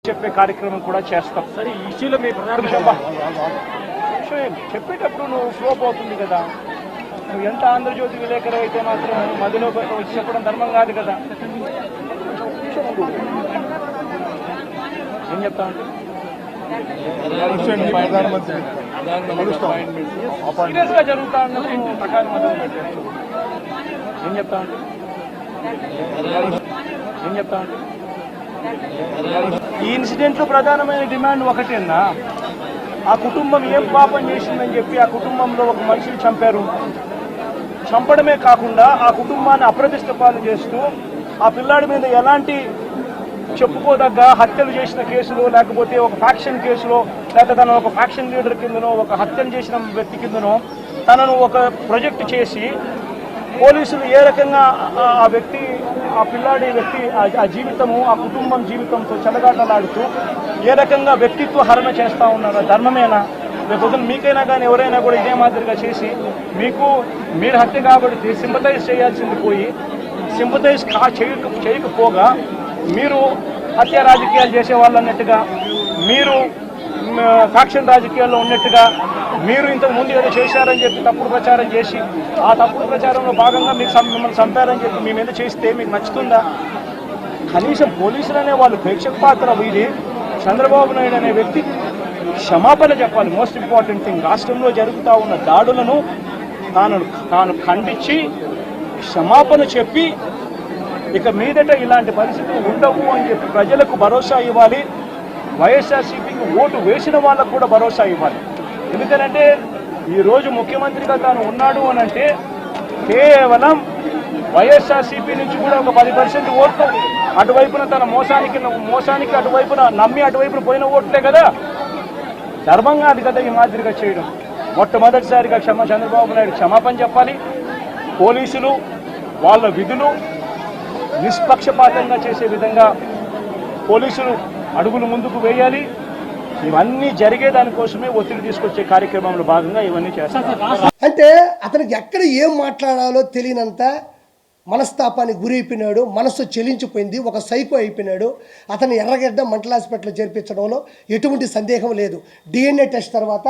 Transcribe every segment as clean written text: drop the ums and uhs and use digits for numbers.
చెప్పే కార్యక్రమం కూడా చేస్తాం. సరే, ఈ ఇష్యూలో మీ చెప్పేటప్పుడు నువ్వు ఫ్లో పోతుంది కదా. నువ్వు ఎంత ఆంధ్రజ్యోతి విలేకరు అయితే మాత్రం మధ్యలో వచ్చి చెప్పడం ధర్మం కాదు కదా. ఏం చెప్తా అంటే సీరియస్ గా జరుగుతా ఉన్నప్పుడు ప్రకారం మొదలు పెట్టారు. ఏం చెప్తా అంటే ఈ ఇన్సిడెంట్ లో ప్రధానమైన డిమాండ్ ఒకటేనా, ఆ కుటుంబం ఏం పాపం చేసిందని చెప్పి ఆ కుటుంబంలో ఒక మనిషిని చంపారు. చంపడమే కాకుండా ఆ కుటుంబాన్ని అప్రతిష్ట పాలు చేస్తూ ఆ పిల్లాడి మీద ఎలాంటి చెప్పుకోదగ్గ హత్యలు చేసిన కేసులో, లేకపోతే ఒక ఫ్యాక్షన్ కేసులో, లేకపోతే తన ఒక ఫ్యాక్షన్ లీడర్ కిందనో, ఒక హత్యలు చేసిన వ్యక్తి కిందనో తనను ఒక ప్రొజెక్ట్ చేసి పోలీసులు ఏ రకంగా ఆ వ్యక్తి, ఆ పిల్లాడి వ్యక్తి ఆ జీవితము, ఆ కుటుంబం జీవితంతో చెలగాటలాడుతూ ఏ రకంగా వ్యక్తిత్వ హరణ చేస్తా ఉన్నారో ధర్మమేనా? రేపు మీకైనా కానీ ఎవరైనా కూడా ఇదే మాదిరిగా చేసి మీరు హత్య కాబట్టి సింపతైజ్ చేయాల్సింది పోయి సింపతైజ్ చేయకపోగా మీరు హత్య రాజకీయాలు చేసే వాళ్ళు అన్నట్టుగా, మీరు ఫ్యాక్షన్ రాజకీయాల్లో ఉన్నట్టుగా, మీరు ఇంతకు ముందు ఏదో చేశారని చెప్పి తప్పుడు ప్రచారం చేసి ఆ తప్పుడు ప్రచారంలో భాగంగా మిమ్మల్ని చంపారని చెప్పి మీ మీద చేస్తే మీకు నచ్చుతుందా? కనీసం పోలీసులు అనే వాళ్ళు ప్రేక్షక పాత్ర వీరి చంద్రబాబు నాయుడు అనే వ్యక్తి క్షమాపణ చెప్పాలి. మోస్ట్ ఇంపార్టెంట్ థింగ్, రాష్ట్రంలో జరుగుతూ ఉన్న దాడులను తాను ఖండించి క్షమాపణ చెప్పి ఇక మీదట ఇలాంటి పరిస్థితులు ఉండవు అని చెప్పి ప్రజలకు భరోసా ఇవ్వాలి. వైఎస్ఆర్సీపీకి ఓటు వేసిన వాళ్ళకు కూడా భరోసా ఇవ్వాలి. ఎందుకంటే ఈరోజు ముఖ్యమంత్రిగా తాను ఉన్నాడు అని అంటే కేవలం వైఎస్ఆర్సీపీ నుంచి కూడా ఒక 10% ఓట్లు అటువైపున తన మోసానికి అటువైపున నమ్మి అటువైపున పోయిన ఓట్లే కదా. ధర్మంగా అది కదా ఈ మాదిరిగా చేయడం. మొట్టమొదటిసారిగా చంద్రబాబు నాయుడు క్షమాపణ చెప్పాలి. పోలీసులు వాళ్ళ విధులు నిష్పక్షపాతంగా చేసే విధంగా పోలీసులు అడుగులు ముందుకు వేయాలి. ఇవన్నీ జరిగే దానికోసమే ఒత్తిడి తీసుకొచ్చే కార్యక్రమంలో భాగంగా ఇవన్నీ చేస్తారు. అంటే అతనికి ఎక్కడ ఏం మాట్లాడాలో తెలియనంత మనస్తాపానికి గురైపోయినాడు, మనస్సు చెలించిపోయింది, ఒక సైకో అయిపోయినాడు. అతను ఎర్రగడ్డ మెంటల్ హాస్పిటల్లో చేర్పించడంలో ఎటువంటి సందేహం లేదు. DNA టెస్ట్ తర్వాత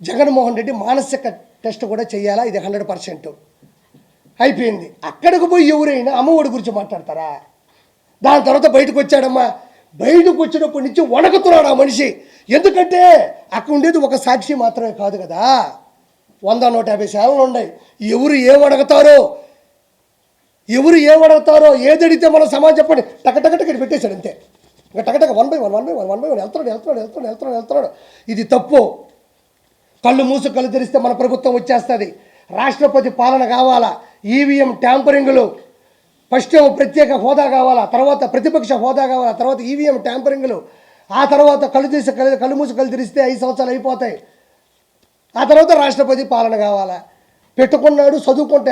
జగన్మోహన్ రెడ్డి మానసిక టెస్ట్ కూడా చేయాలా, ఇది 100% అయిపోయింది. అక్కడికి పోయి ఎవరైనా అమ్మఒడి గురించి మాట్లాడతారా? దాని తర్వాత బయటకు వచ్చాడమ్మా, బయటకు వచ్చినప్పటి నుంచి వణకుతున్నాడు ఆ మనిషి. ఎందుకంటే అక్కడ ఉండేది ఒక సాక్షి మాత్రమే కాదు కదా, 100-150 శాలలు ఉన్నాయి. ఎవరు ఏమడగతారో ఏది అడిగితే మనం సమాజం చెప్పండి టకటకటకి పెట్టేశాడు అంతే. ఇంకా టకటక 1 by 1 వెళ్తున్నాడు. ఇది తప్పు. కళ్ళు మూసు కళ్ళు తెరిస్తే మన ప్రభుత్వం వచ్చేస్తుంది. రాష్ట్రపతి పాలన కావాలా, EVM ట్యాంపరింగ్లు, ఫస్ట్ ప్రత్యేక హోదా కావాలా, తర్వాత ప్రతిపక్ష హోదా కావాలా, తర్వాత EVM ట్యాంపరింగ్లు, ఆ తర్వాత కళ్ళు మూసి కళ్ళు తెరిస్తే 5 సంవత్సరాలు అయిపోతాయి. ఆ తర్వాత రాష్ట్రపతి పాలన కావాలా. పెట్టుకున్నాడు, చదువుకుంటూ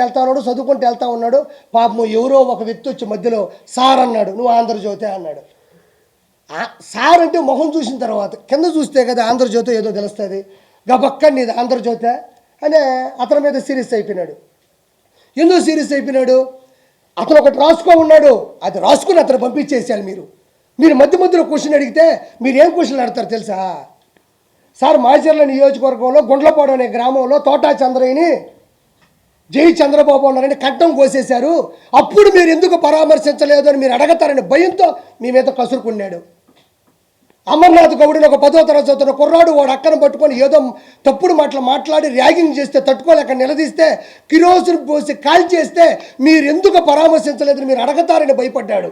వెళ్తా ఉన్నాడు. పాపం ఎవరో ఒక వ్యక్తి వచ్చి మధ్యలో సార్ అన్నాడు, నువ్వు ఆంధ్రజ్యోతి అన్నాడు. సార్ అంటే మొహం చూసిన తర్వాత కింద చూస్తే కదా ఆంధ్రజ్యోతి ఏదో తెలుస్తుంది. గబక్క నీది ఆంధ్రజ్యోతి అనే అతని మీద సీరియస్ అయిపోయినాడు. ఎందుకు సీరియస్ అయిపోయినాడు? అతను ఒకటి ఉన్నాడు, అది రాసుకుని అతను పంపించేసేయాలి. మీరు మధ్యలో క్వశ్చన్ అడిగితే మీరు ఏం క్వశ్చన్ అడతారు తెలుసా? సార్ మాచర్ల నియోజకవర్గంలో గుండ్లపాడు అనే గ్రామంలో తోటా చంద్రయ్యని జై చంద్రబాబు ఉన్నారని కట్టం కోసేశారు, అప్పుడు మీరు ఎందుకు పరామర్శించలేదు అని మీరు అడగతారని భయంతో మీ మీద కసురుకున్నాడు. అమర్నాథ్ గౌడిని ఒక 10వ తరగతి చదువుతున్న కుర్రాడు వాడు అక్కను పట్టుకొని ఏదో తప్పుడు మాట్లాడి ర్యాగింగ్ చేస్తే తట్టుకోలేక నిలదీస్తే కిరోసిన్ పోసి కాల్ చేస్తే మీరు ఎందుకు పరామర్శించలేదని మీరు అడగతారని భయపడ్డాడు.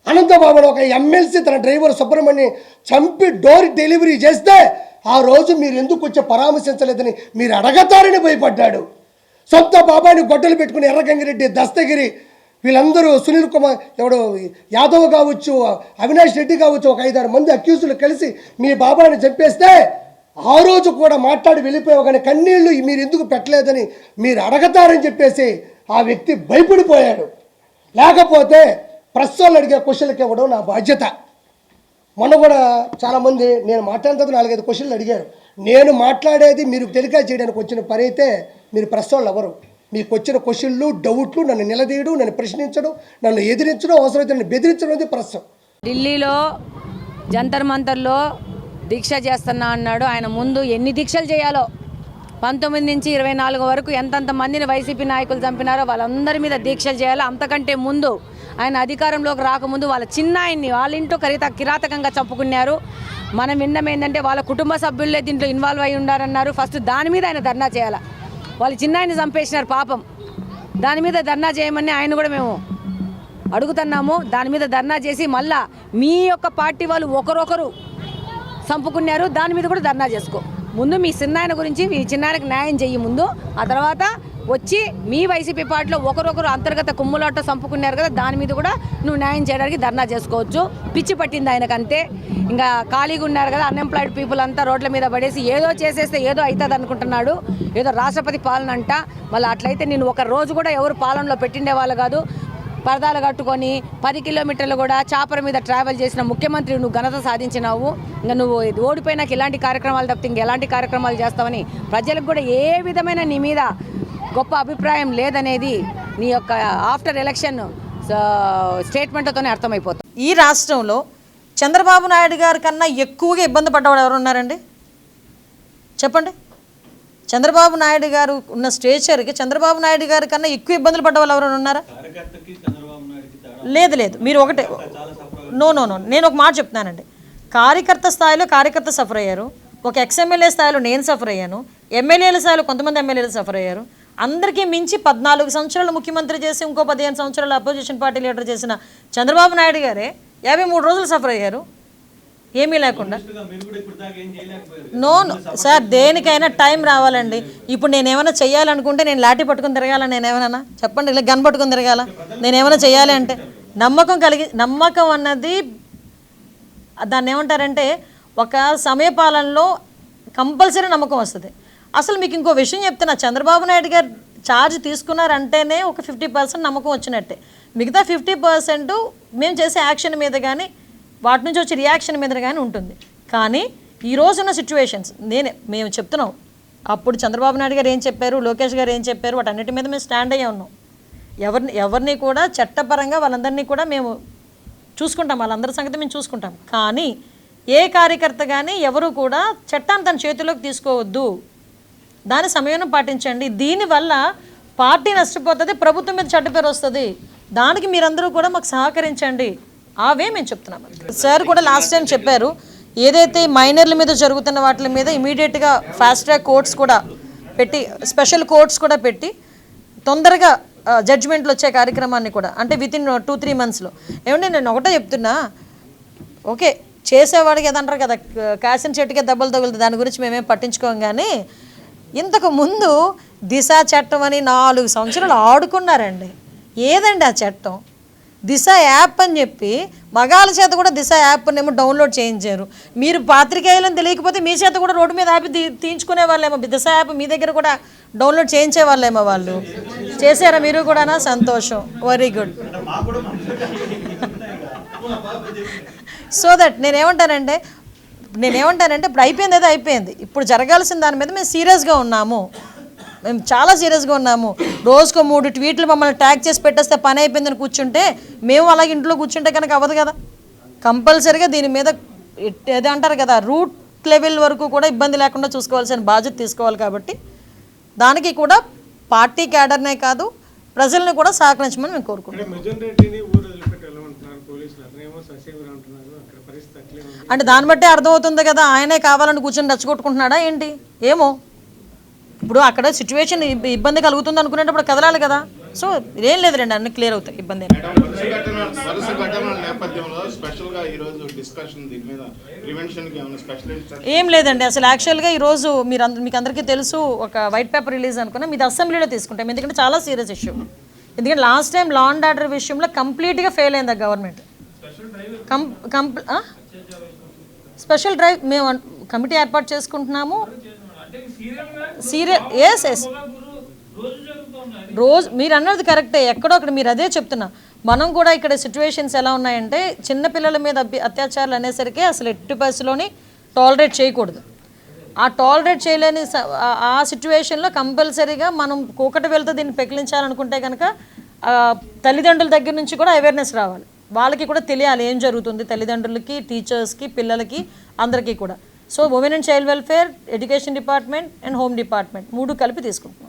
అనంతబాబుని ఒక ఎమ్మెల్సీ తన డ్రైవర్ సుబ్రహ్మణ్యం చంపి డోర్ డెలివరీ చేస్తే ఆ రోజు మీరు ఎందుకు వచ్చి పరామర్శించలేదని మీరు అడగతారని భయపడ్డాడు. సొంత బాబాని గొడ్డలు పెట్టుకుని ఎర్రగంగిరెడ్డి, దస్తగిరి, వీళ్ళందరూ సునీల్ కుమార్ ఎవడో యాదవ్ కావచ్చు, అవినాష్ రెడ్డి కావచ్చు, ఒక 5-6 మంది అక్యూజులు కలిసి మీ బాబాని చంపేస్తే ఆ రోజు కూడా మాట్లాడి వెళ్ళిపోయావు, కానీ కన్నీళ్లు మీరు ఎందుకు పెట్టలేదని మీరు అడగతారని చెప్పేసి ఆ వ్యక్తి భయపడిపోయాడు. లేకపోతే ప్రెస్ వాళ్ళు అడిగే క్వశ్చన్లకి ఇవ్వడం నా బాధ్యత. మొన్న కూడా చాలామంది నేను మాట్లాడిన తర్వాత 4-5 క్వశ్చన్లు అడిగారు. నేను మాట్లాడేది మీరు టెలికాస్ట్ చేయడానికి వచ్చిన పని అయితే మీరు ప్రెస్ వాళ్ళు ఎవరు? మీకు వచ్చిన క్వశ్చన్లు, డౌట్లు, నన్ను నిలదీయడం, నన్ను ప్రశ్నించడం, నన్ను ఎదిరించడం, అవసరమైతే నన్ను బెదిరించడం అనేది ప్రశ్న. ఢిల్లీలో జంతర్ మంతర్లో దీక్ష చేస్తున్నా అన్నాడు. ఆయన ముందు ఎన్ని దీక్షలు చేయాలో 19 నుంచి 24 వరకు ఎంతంత మందిని వైసీపీ నాయకులు చంపినారో వాళ్ళందరి మీద దీక్షలు చేయాలో. అంతకంటే ముందు ఆయన అధికారంలోకి రాకముందు వాళ్ళ చిన్నాయన్ని వాళ్ళ ఇంట్లో కిరాతకంగా చంపుకున్నారు. మనం విన్నం ఏంటంటే వాళ్ళ కుటుంబ సభ్యులే దీంట్లో ఇన్వాల్వ్ అయి ఉండారన్నారు. ఫస్ట్ దాని మీద ఆయన ధర్నా చేయాలి. వాళ్ళ చిన్నాయన్ని చంపేసినారు పాపం, దాని మీద ధర్నా చేయమని ఆయన కూడా మేము అడుగుతున్నాము. దాని మీద ధర్నా చేసి మళ్ళా మీ యొక్క పార్టీ వాళ్ళు ఒకరొకరు చంపుకున్నారు, దాని మీద కూడా ధర్నా చేసుకో. ముందు మీ చిన్నాయన గురించి మీ చిన్నాయనకు న్యాయం చెయ్యి ముందు, ఆ తర్వాత వచ్చి మీ వైసీపీ పార్టీలో ఒకరొకరు అంతర్గత కుమ్ములాట చంపుకున్నారు కదా, దాని మీద కూడా నువ్వు న్యాయం చేయడానికి ధర్నా చేసుకోవచ్చు. పిచ్చి పట్టింది ఆయనకు అంతే. ఇంకా ఖాళీగా ఉన్నారు కదా అన్ఎంప్లాయిడ్ పీపుల్ అంతా రోడ్ల మీద పడేసి ఏదో చేసేస్తే ఏదో అవుతుంది అనుకుంటున్నాడు. ఏదో రాష్ట్రపతి పాలన అంట. మళ్ళీ అట్లయితే నేను ఒక రోజు కూడా ఎవరు పాలనలో పెట్టిండే వాళ్ళు కాదు. పరదాలు కట్టుకొని 10 కిలోమీటర్లు కూడా చాపర మీద ట్రావెల్ చేసిన ముఖ్యమంత్రి నువ్వు ఘనత సాధించినావు. ఇంకా నువ్వు ఓడిపోయినాక ఇలాంటి కార్యక్రమాలు తప్పితే ఇంకెలాంటి కార్యక్రమాలు చేస్తావని ప్రజలకు కూడా ఏ విధమైన నీ మీద గొప్ప అభిప్రాయం లేదనేది నీ యొక్క ఆఫ్టర్ ఎలక్షన్ స్టేట్మెంట్తోనే అర్థమైపోతుంది. ఈ రాష్ట్రంలో చంద్రబాబు నాయుడు గారి కన్నా ఎక్కువగా ఇబ్బంది పడ్డవాడు ఎవరు ఉన్నారండి చెప్పండి? చంద్రబాబు నాయుడు గారు ఉన్న స్టేచర్కి చంద్రబాబు నాయుడు గారి కన్నా ఎక్కువ ఇబ్బందులు పడ్డ వాళ్ళు ఎవరైనా ఉన్నారా? లేదు లేదు, మీరు ఒకటే నో నేను ఒక మాట చెప్తున్నానండి. కార్యకర్త స్థాయిలో కార్యకర్త సఫర్ అయ్యారు, ఒక ఎక్స్ఎమ్మెల్యే స్థాయిలో నేను సఫర్ అయ్యాను, ఎమ్మెల్యేల స్థాయిలో కొంతమంది ఎమ్మెల్యేలు సఫర్ అయ్యారు. అందరికీ మించి 14 సంవత్సరాలు ముఖ్యమంత్రి చేసి ఇంకో 15 సంవత్సరాలు అపోజిషన్ పార్టీ లీడర్ చేసిన చంద్రబాబు నాయుడు గారే 53 రోజులు సఫర్ అయ్యారు ఏమీ లేకుండా. నో సార్, దేనికైనా టైం రావాలండి. ఇప్పుడు నేనేమైనా చెయ్యాలనుకుంటే నేను లాఠీ పట్టుకుని తిరగాల? నేనేమైనా చెప్పండి, ఇలా గన్ పట్టుకుని తిరగాల? నేనేమైనా చెయ్యాలి అంటే నమ్మకం అన్నది దాన్ని ఏమంటారంటే ఒక సమయపాలనలో కంపల్సరీ నమ్మకం వస్తుంది. అసలు మీకు ఇంకో విషయం చెప్తున్నా, చంద్రబాబు నాయుడు గారు ఛార్జ్ తీసుకున్నారంటేనే ఒక 50% నమ్మకం వచ్చినట్టే. మిగతా 50% మేము చేసే యాక్షన్ మీద కానీ వాటి నుంచి వచ్చే రియాక్షన్ మీద కానీ ఉంటుంది. కానీ ఈ రోజున్న సిచ్యువేషన్స్ మేము చెప్తున్నాం. అప్పుడు చంద్రబాబు నాయుడు గారు ఏం చెప్పారు, లోకేష్ గారు ఏం చెప్పారు, వాటన్నిటి మీద మేము స్టాండ్ అయ్యే ఉన్నాం. ఎవరిని కూడా చట్టపరంగా వాళ్ళందరినీ కూడా మేము చూసుకుంటాం, వాళ్ళందరి సంగతి మేము చూసుకుంటాం. కానీ ఏ కార్యకర్త కానీ ఎవరు కూడా చట్టాన్ని తన చేతిలోకి తీసుకోవద్దు, దాని సమయం పాటించండి. దీనివల్ల పార్టీ నష్టపోతుంది, ప్రభుత్వం మీద చెడ్డ పేరు వస్తుంది. దానికి మీరందరూ కూడా మాకు సహకరించండి. అవే మేము చెప్తున్నాం. సార్ కూడా లాస్ట్ టైం చెప్పారు, ఏదైతే మైనర్ల మీద జరుగుతున్న వాటి మీద ఇమీడియట్గా ఫాస్ట్ ట్రాక్ కోర్ట్స్ కూడా పెట్టి, స్పెషల్ కోర్ట్స్ కూడా పెట్టి తొందరగా జడ్జిమెంట్లు వచ్చే కార్యక్రమాన్ని కూడా, అంటే వితిన్ 2-3 మంత్స్లో. ఏమంటే నేను ఒకటే చెప్తున్నా, ఓకే చేసేవాడికి ఏదంటారు కదా, కాసిన చెట్టుకే దెబ్బలు తగులుతుంది, దాని గురించి మేమేం పట్టించుకోం. కానీ ఇంతకు ముందు దిశ చట్టం అని 4 సంవత్సరాలు ఆడుకున్నారండి. ఏదండి ఆ చట్టం? దిశ యాప్ అని చెప్పి మగాళ్ళ చేత కూడా దిశ యాప్ని ఏమో డౌన్లోడ్ చేయించారు. మీరు పాత్రికేయులను తెలియకపోతే మీ చేత కూడా రోడ్డు మీద ఆపి తీయించుకునే వాళ్ళేమో. దిశ యాప్ మీ దగ్గర కూడా డౌన్లోడ్ చేయించే వాళ్ళేమో. వాళ్ళు చేశారా మీరు కూడానా? సంతోషం, వెరీ గుడ్. సో దట్ నేనేమంటానంటే ఇప్పుడు అయిపోయింది, ఏదో అయిపోయింది. ఇప్పుడు జరగాల్సిన దాని మీద మేము సీరియస్గా ఉన్నాము, మేము చాలా సీరియస్గా ఉన్నాము. రోజుకో 3 ట్వీట్లు మమ్మల్ని ట్యాగ్ చేసి పెట్టేస్తే పని అయిపోయిందని కూర్చుంటే, మేము అలాగే ఇంట్లో కూర్చుంటే కనుక అవ్వదు కదా. కంపల్సరీగా దీని మీద ఏదో అంటారు కదా, రూట్ లెవెల్ వరకు కూడా ఇబ్బంది లేకుండా చూసుకోవాల్సిన బాధ్యత తీసుకోవాలి. కాబట్టి దానికి కూడా పార్టీ క్యాడర్నే కాదు ప్రజల్ని కూడా సహకరించమని మేము కోరుకుంటున్నాం. అంటే దాన్ని బట్టే అర్థమవుతుంది కదా, ఆయనే కావాలని కూర్చొని రెచ్చగొట్టుకుంటున్నాడా ఏంటి ఏమో. ఇప్పుడు అక్కడ సిచ్యువేషన్ ఇబ్బంది కలుగుతుంది అనుకునేటప్పుడు కదలాలి కదా. సో ఏం లేదు రండి, అన్ని క్లియర్ అవుతాయి, ఇబ్బంది ఏం లేదండి. అసలు యాక్చువల్గా ఈరోజు మీకు అందరికీ తెలుసు, ఒక వైట్ పేపర్ రిలీజ్ అనుకున్నా, మీది అసెంబ్లీలో తీసుకుంటాం. ఎందుకంటే చాలా సీరియస్ ఇష్యూ. ఎందుకంటే last time law and order విషయంలో కంప్లీట్గా ఫెయిల్ అయింది గవర్నమెంట్. స్పెషల్ డ్రైవ్ మేము కమిటీ ఏర్పాటు చేసుకుంటున్నాము. రోజు మీరు అన్నది కరెక్టే, ఎక్కడో అక్కడ మీరు అదే చెప్తున్నా. మనం కూడా ఇక్కడ సిచ్యువేషన్స్ ఎలా ఉన్నాయంటే, చిన్నపిల్లల మీద అత్యాచారాలు అనేసరికి అసలు ఎట్టి పరిస్థితిలోని టాలరేట్ చేయకూడదు. ఆ టాలరేట్ చేయలేని ఆ సిచ్యువేషన్లో కంపల్సరీగా మనం కూకటి వెళ్తే దీన్ని పెకిలించాలనుకుంటే కనుక తల్లిదండ్రుల దగ్గర నుంచి కూడా అవేర్నెస్ రావాలి. వాళ్ళకి కూడా తెలియాలి ఏం జరుగుతుంది, తల్లిదండ్రులకి, టీచర్స్కి, పిల్లలకి, అందరికీ కూడా. So women and child welfare, education department and home department 3 కలిపి తీసుకుంటాం.